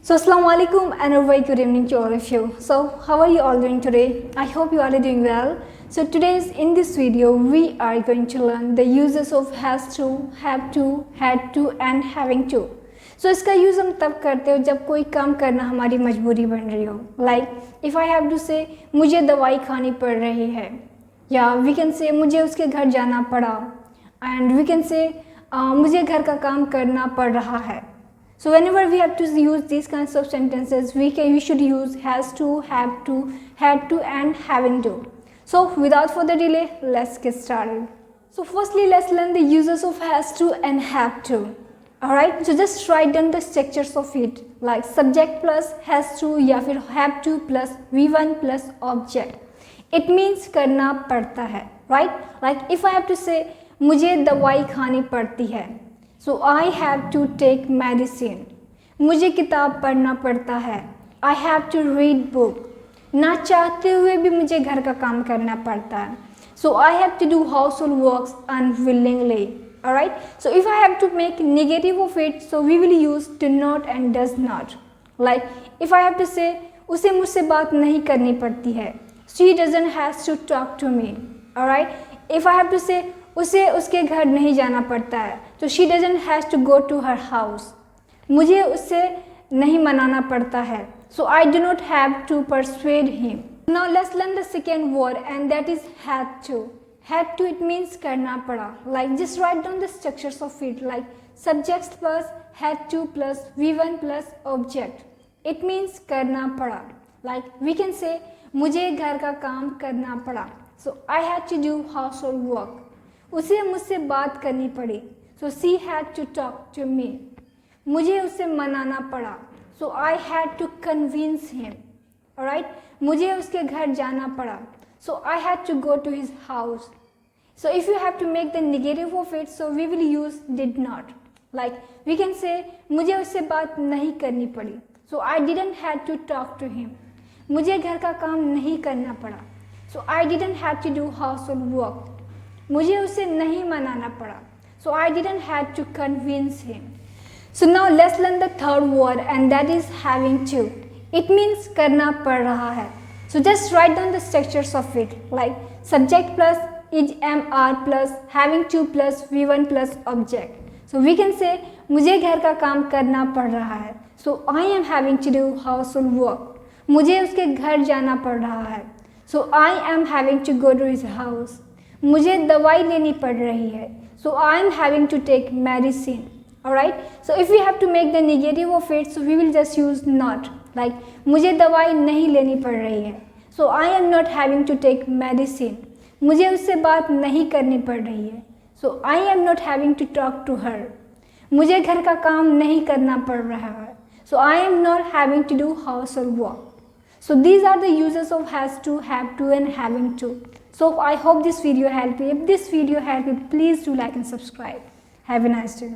So Assalamu alaikum and a very good evening to all of you. So how are you all doing today? I hope you all are doing well. So in this video we are going to learn the uses of has to, have to, had to and having to. So इसका use हम तब करते हो जब कोई काम करना हमारी मजबूरी बन रही हो. Like if I have to say मुझे दवाई खानी पड़ रही है, या we can say मुझे उसके घर जाना पड़ा, and we can say मुझे घर का काम करना पड़ रहा है. So whenever we have to use these kinds of sentences, we should use has to, have to, had to and having to. So without further delay, let's get started. So firstly, let's learn the uses of has to and have to. Alright, so just write down the structures of it, like subject plus has to या फिर have to plus V1 plus object. It means करना पड़ता है, right? Like if I have to say मुझे दवाई खानी पड़ती है, so I have to take medicine. मुझे किताब पढ़ना पड़ता है, I have to read book. ना चाहते हुए भी मुझे घर का काम करना पड़ता है, so I have to do household works unwillingly. Alright, so if I have to make negative of it, so we will use do not and does not. Like if I have to say उसे मुझसे बात नहीं करनी पड़ती है, she doesn't has to talk to me. Alright, if I have to say उसे उसके घर नहीं जाना पड़ता है, तो she doesn't has to go to her house. मुझे उससे नहीं मनाना पड़ता है, so I do not have to persuade him. Now let's learn the second word and that is had to. Had to, it means करना पड़ा. Like just write down the structures of it, like subjects plus had to plus V1 plus object. It means करना पड़ा. Like we can say मुझे घर का काम करना पड़ा, so I had to do household work. उसे मुझसे बात करनी पड़ी, so she had to talk to me. मुझे उसे मनाना पड़ा, so I had to convince him. Alright, मुझे उसके घर जाना पड़ा, so I had to go to his house. So if you have to make the negative of it, so we will use did not. Like we can say मुझे उससे बात नहीं करनी पड़ी, so I didn't have to talk to him. मुझे घर का काम नहीं करना पड़ा, so I didn't have to do household work. मुझे उसे नहीं मनाना पड़ा, so I didn't have to convince him. So now let's learn the third word and that is having to. It means करना पड़ रहा है. So just write down the structures of it, like subject plus is MR plus having to plus V1 plus object. So we can say मुझे घर का काम करना पड़ रहा है, so I am having to do household work. मुझे उसके घर जाना पड़ रहा है, so I am having to go to his house. मुझे दवाई लेनी पड़ रही है, so I am having to take medicine. Alright, so if we have to make the negative of it, so we will just use not. Like मुझे दवाई नहीं लेनी पड़ रही है, so I am not having to take medicine. मुझे उससे बात नहीं करनी पड़ रही है, so I am not having to talk to her. मुझे घर का काम नहीं करना पड़ रहा है, so I am not having to do household work. So these are the uses of has to, have to and having to. So I hope this video helped you. If this video helped you, please do like and subscribe. Have a nice day.